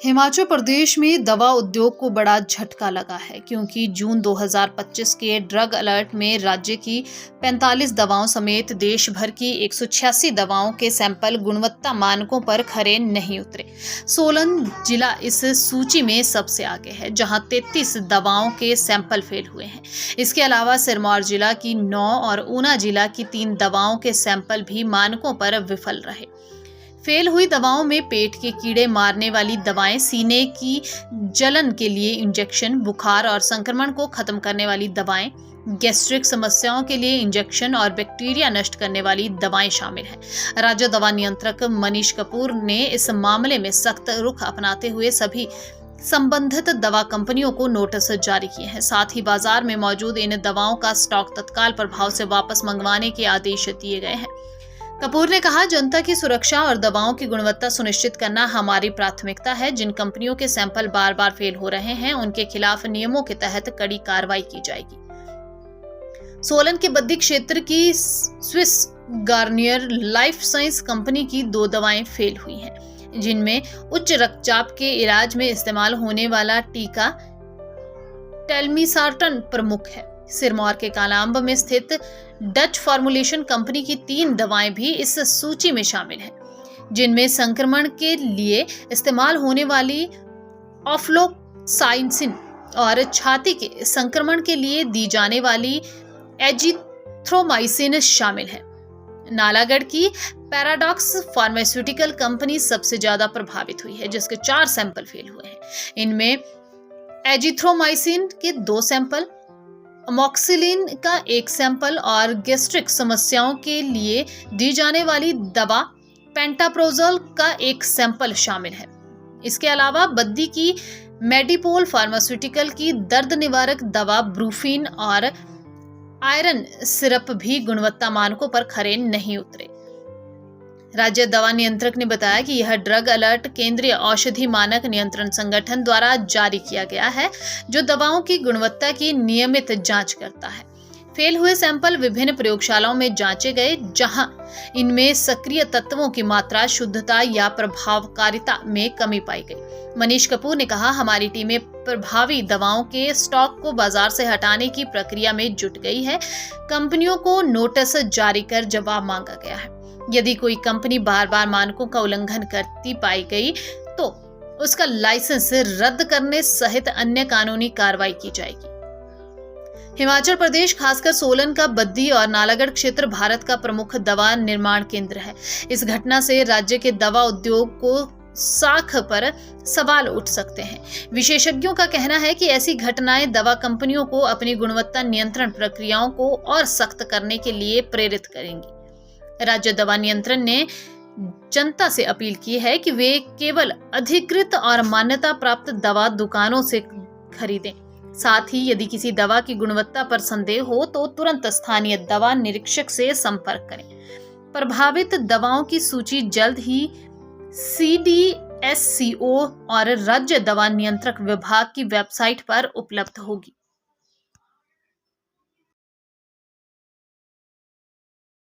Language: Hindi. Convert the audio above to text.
हिमाचल प्रदेश में दवा उद्योग को बड़ा झटका लगा है क्योंकि जून 2025 के ड्रग अलर्ट में राज्य की 45 दवाओं समेत देश भर की 186 दवाओं के सैंपल गुणवत्ता मानकों पर खरे नहीं उतरे। सोलन जिला इस सूची में सबसे आगे है, जहां 33 दवाओं के सैंपल फेल हुए हैं। इसके अलावा सिरमौर जिला की 9 और ऊना जिला की 3 दवाओं के सैंपल भी मानकों पर विफल रहे। फेल हुई दवाओं में पेट के कीड़े मारने वाली दवाएं, सीने की जलन के लिए इंजेक्शन, बुखार और संक्रमण को खत्म करने वाली दवाएं, गैस्ट्रिक समस्याओं के लिए इंजेक्शन और बैक्टीरिया नष्ट करने वाली दवाएं शामिल हैं। राज्य दवा नियंत्रक मनीष कपूर ने इस मामले में सख्त रुख अपनाते हुए सभी संबंधित दवा कंपनियों को नोटिस जारी किए हैं। साथ ही बाजार में मौजूद इन दवाओं का स्टॉक तत्काल प्रभाव से वापस मंगवाने के आदेश दिए गए हैं। कपूर ने कहा, जनता की सुरक्षा और दवाओं की गुणवत्ता सुनिश्चित करना हमारी प्राथमिकता है। जिन कंपनियों के सैंपल बार बार फेल हो रहे हैं, उनके खिलाफ नियमों के तहत कड़ी कार्रवाई की जाएगी। सोलन के बद्दी क्षेत्र की Swiss Garnier life science company की 2 दवाएं फेल हुई हैं, जिनमें उच्च रक्तचाप के इलाज में इस्तेमाल होने वाला टीका टेलमिसार्टन प्रमुख है। सिरमौर के कालाअंब में स्थित डच फॉर्मुलेशन कंपनी की 3 दवाएं भी इस सूची में शामिल हैं, जिनमें संक्रमण के लिए इस्तेमाल होने वाली ऑफ्लोक्सासिन और छाती के संक्रमण के लिए दी जाने वाली एजिथ्रोमाइसिन शामिल है। नालागढ़ की पैराडॉक्स फार्मास्यूटिकल कंपनी सबसे ज्यादा प्रभावित हुई है, जिसके 4 सैंपल फेल हुए हैं। इनमें एजिथ्रोमाइसिन के 2 सैंपल, अमोक्सिलिन का 1 सैंपल और गैस्ट्रिक समस्याओं के लिए दी जाने वाली दवा पेंटाप्रोजोल का 1 सैंपल शामिल है। इसके अलावा बद्दी की मेडिपोल फार्मास्यूटिकल की दर्द निवारक दवा ब्रूफिन और आयरन सिरप भी गुणवत्ता मानकों पर खरे नहीं उतरे। राज्य दवा नियंत्रक ने बताया कि यह ड्रग अलर्ट केंद्रीय औषधि मानक नियंत्रण संगठन द्वारा जारी किया गया है, जो दवाओं की गुणवत्ता की नियमित जांच करता है। फेल हुए सैंपल विभिन्न प्रयोगशालाओं में जांचे गए, जहां इनमें सक्रिय तत्वों की मात्रा, शुद्धता या प्रभावकारिता में कमी पाई गई। मनीष कपूर ने कहा, हमारी टीमें प्रभावी दवाओं के स्टॉक को बाजार से हटाने की प्रक्रिया में जुट गई है। कंपनियों को नोटिस जारी कर जवाब मांगा गया है। यदि कोई कंपनी बार बार मानकों का उल्लंघन करती पाई गई तो उसका लाइसेंस रद्द करने सहित अन्य कानूनी कार्रवाई की जाएगी। हिमाचल प्रदेश, खासकर सोलन का बद्दी और नालागढ़ क्षेत्र भारत का प्रमुख दवा निर्माण केंद्र है। इस घटना से राज्य के दवा उद्योग को साख पर सवाल उठ सकते हैं। विशेषज्ञों का कहना है कि ऐसी घटनाएं दवा कंपनियों को अपनी गुणवत्ता नियंत्रण प्रक्रियाओं को और सख्त करने के लिए प्रेरित करेंगी। राज्य दवा नियंत्रण ने जनता से अपील की है कि वे केवल अधिकृत और मान्यता प्राप्त दवा दुकानों से खरीदें। साथ ही यदि किसी दवा की गुणवत्ता पर संदेह हो तो तुरंत स्थानीय दवा निरीक्षक से संपर्क करें। प्रभावित दवाओं की सूची जल्द ही CDSCO और राज्य दवा नियंत्रक विभाग की वेबसाइट पर उपलब्ध होगी।